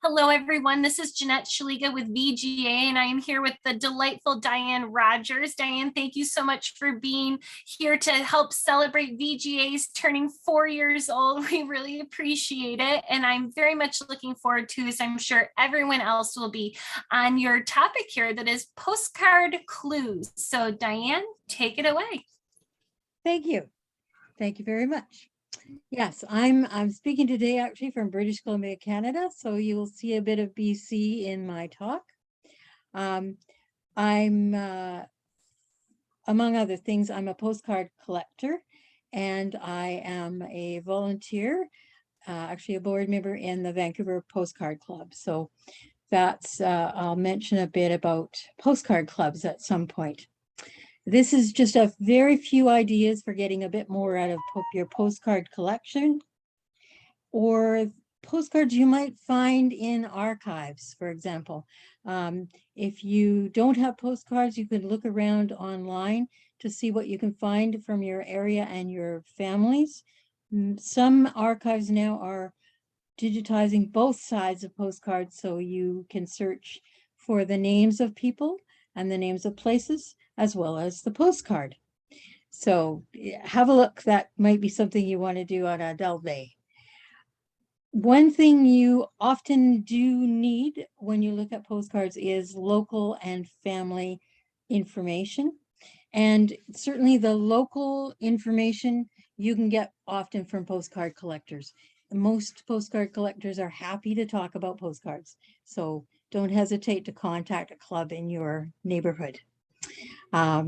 Hello, everyone. This is Jeanette Shaliga with VGA, and I am here with the delightful Diane Rogers. Diane, thank you so much for being here to help celebrate VGA's turning 4 years old. We really appreciate it, and I'm very much looking forward to, as I'm sure everyone else will be, on your topic here that is postcard clues. So, Diane, take it away. Thank you. Thank you very much. Yes, I'm speaking today actually from British Columbia, Canada, so you will see a bit of BC in my talk. I'm among other things, I'm a postcard collector, and I am a volunteer, actually a board member in the Vancouver Postcard Club. So that's I'll mention a bit about postcard clubs at some point. This is just a very few ideas for getting a bit more out of your postcard collection, or postcards you might find in archives, for example. If you don't have postcards, you can look around online to see what you can find from your area and your families. Some archives now are digitizing both sides of postcards, so you can search for the names of people and the names of places, as well as the postcard. So have a look. That might be something you want to do on a dull day. One thing you often do need when you look at postcards is local and family information. And certainly the local information you can get often from postcard collectors. Most postcard collectors are happy to talk about postcards. So don't hesitate to contact a club in your neighborhood. I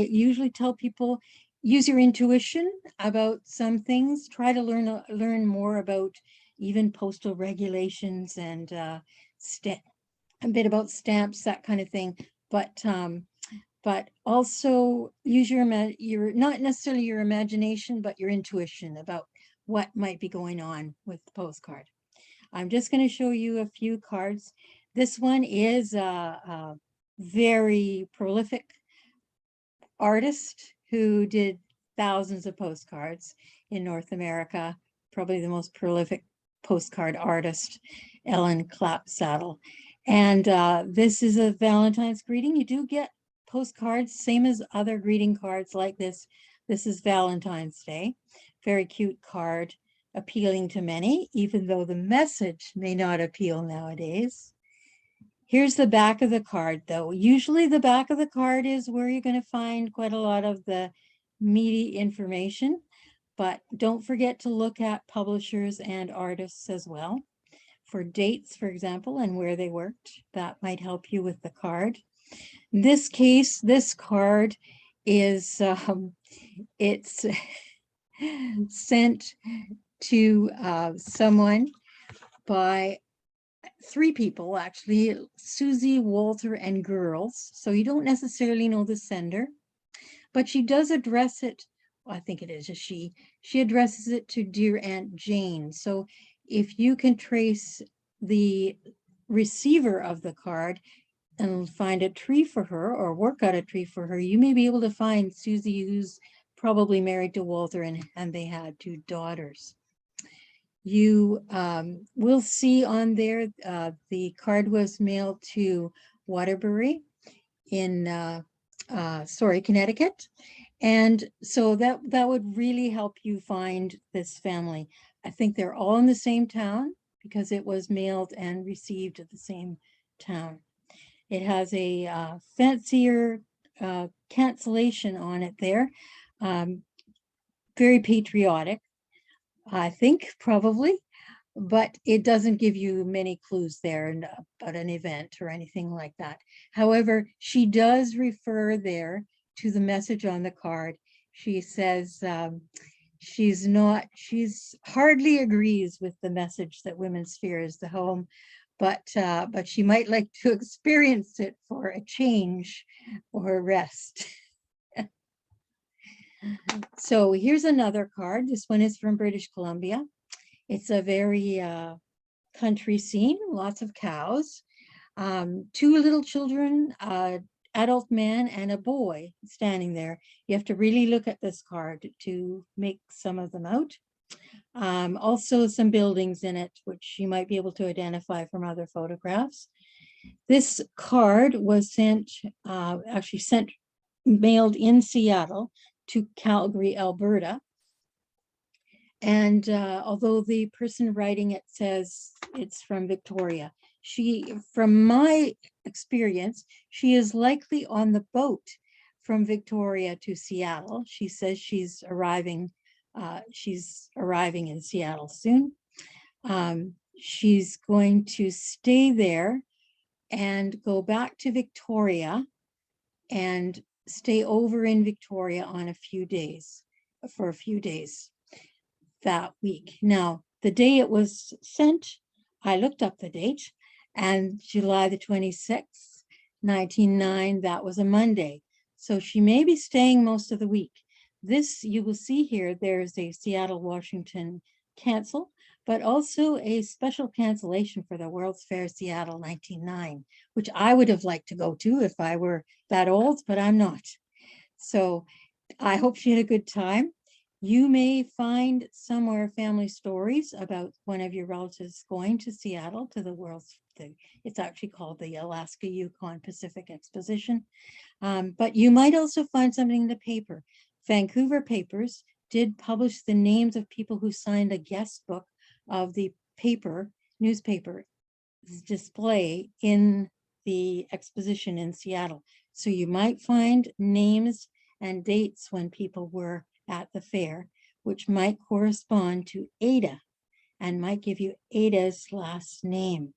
usually tell people, use your intuition about some things. Try to learn more about even postal regulations and a bit about stamps, that kind of thing. But also use your not necessarily your imagination, but your intuition about what might be going on with the postcard. I'm just going to show you a few cards. This one is a very prolific artist who did thousands of postcards in North America, probably the most prolific postcard artist, Ellen Clapsaddle. And this is a Valentine's greeting. You do get postcards, same as other greeting cards like this. This is Valentine's Day. Very cute card, appealing to many, even though the message may not appeal nowadays. Here's the back of the card, though. Usually the back of the card is where you're going to find quite a lot of the meaty information, but don't forget to look at publishers and artists as well for dates, for example, and where they worked. That might help you with the card. In this case, this card is it's sent to someone by 3 people, actually, Susie, Walter, and girls. So you don't necessarily know the sender, but she does address it. Well, I think it is a she. She addresses it to dear Aunt Jane. So if you can trace the receiver of the card and find a tree for her or work out a tree for her, you may be able to find Susie, who's probably married to Walter, and they had 2 daughters. You will see on there, the card was mailed to Waterbury in, Connecticut. And so that would really help you find this family. I think they're all in the same town because it was mailed and received at the same town. It has a fancier cancellation on it there. Very patriotic, I think, probably, but it doesn't give you many clues there about an event or anything like that. However, she does refer there to the message on the card. She says she's hardly agrees with the message that women's sphere is the home, but she might like to experience it for a change or a rest. So here's another card. This one is from British Columbia. It's a very country scene, lots of cows, 2 little children, adult man and a boy standing there. You have to really look at this card to make some of them out. Also some buildings in it, which you might be able to identify from other photographs. This card was sent, mailed in Seattle to Calgary, Alberta. And although the person writing it says it's from Victoria, from my experience, she is likely on the boat from Victoria to Seattle. She says she's arriving in Seattle soon. She's going to stay there and go back to Victoria and stay over in Victoria on for a few days that week. Now, the day it was sent, I looked up the date, and July the 26th, 1909, that was a Monday. So she may be staying most of the week. This, you will see here, there's a Seattle, Washington cancel, but also a special cancellation for the World's Fair Seattle 1909, which I would have liked to go to if I were that old, but I'm not. So I hope she had a good time. You may find somewhere family stories about one of your relatives going to Seattle to the World's Fair. It's actually called the Alaska Yukon Pacific Exposition. But you might also find something in the paper. Vancouver papers did publish the names of people who signed a guest book of the newspaper display in the exposition in Seattle. So you might find names and dates when people were at the fair, which might correspond to Ada and might give you Ada's last name.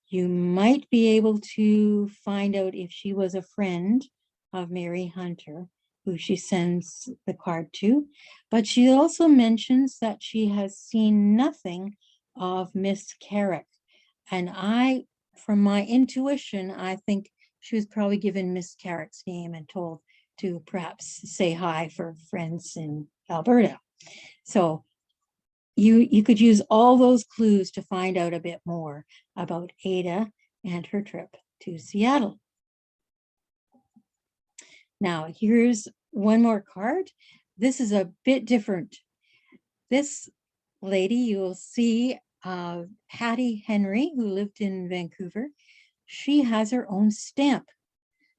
You might be able to find out if she was a friend of Mary Hunter, who she sends the card to, but she also mentions that she has seen nothing of Miss Carrick. And from my intuition, I think she was probably given Miss Carrick's name and told to perhaps say hi for friends in Alberta. So you could use all those clues to find out a bit more about Ada and her trip to Seattle. Now, here's one more card. This is a bit different. This lady, you will see Hattie Henry, who lived in Vancouver. She has her own stamp.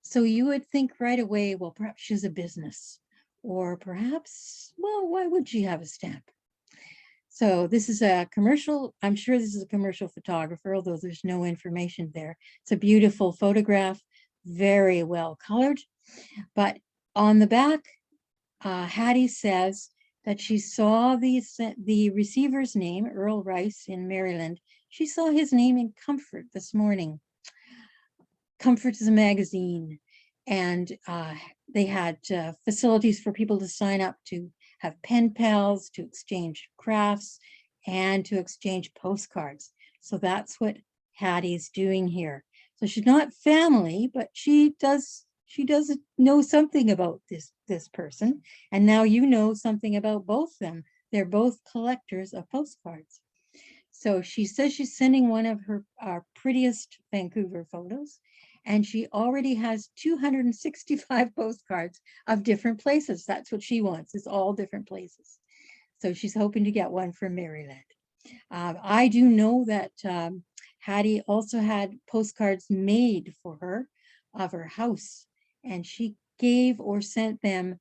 So you would think right away, well, perhaps she's a business, or perhaps, well, why would she have a stamp? So this is a commercial. I'm sure this is a commercial photographer, although there's no information there. It's a beautiful photograph, very well colored. But on the back, Hattie says that she saw the receiver's name, Earl Rice in Maryland. She saw his name in Comfort this morning. Comfort is a magazine, and they had facilities for people to sign up to have pen pals, to exchange crafts, and to exchange postcards. So that's what Hattie's doing here. So she's not family, but she does know something about this person. And now you know something about both of them. They're both collectors of postcards. So she says she's sending one of her prettiest Vancouver photos, and she already has 265 postcards of different places. That's what she wants, is all different places. So she's hoping to get one from Maryland. I do know that Hattie also had postcards made for her of her house, and she gave or sent them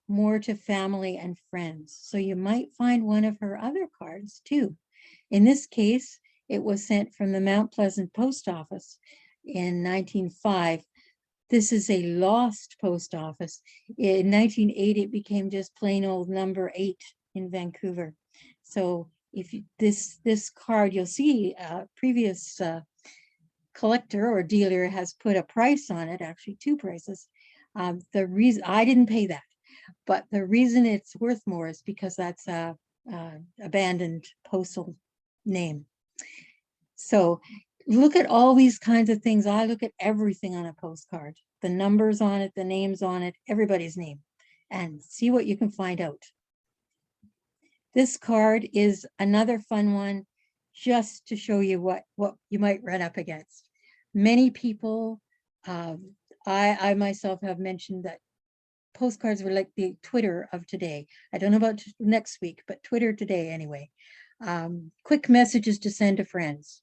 more to family and friends. So you might find one of her other cards too. In this case, it was sent from the Mount Pleasant Post Office in 1905. This is a lost post office. In 1908, it became just plain old number 8 in Vancouver. So if this card, you'll see a previous collector or dealer has put a price on it, actually 2 prices. The reason I didn't pay that, but the reason it's worth more is because that's a abandoned postal name. So look at all these kinds of things. I look at everything on a postcard, the numbers on it, the names on it, everybody's name, and see what you can find out. This card is another fun one, just to show you what you might run up against. Many people, I myself have mentioned that postcards were like the Twitter of today. I don't know about next week, but Twitter today anyway. Quick messages to send to friends,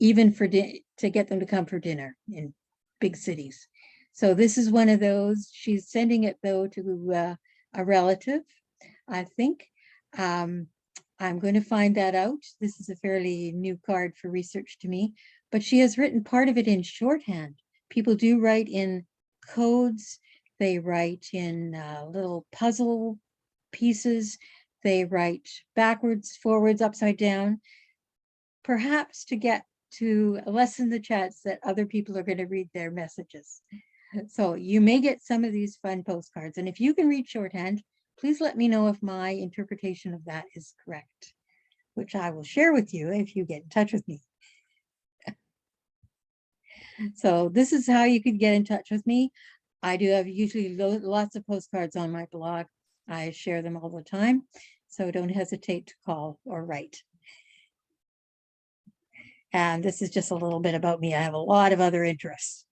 even to get them to come for dinner in big cities. So this is one of those. She's sending it though to a relative, I think. I'm going to find that out. This is a fairly new card for research to me, but she has written part of it in shorthand. People do write in codes. They write in little puzzle pieces. They write backwards, forwards, upside down, perhaps to lessen the chance that other people are going to read their messages. So you may get some of these fun postcards. And if you can read shorthand, please let me know if my interpretation of that is correct, which I will share with you if you get in touch with me. So this is how you could get in touch with me. I do have usually lots of postcards on my blog. I share them all the time, so don't hesitate to call or write. And this is just a little bit about me. I have a lot of other interests.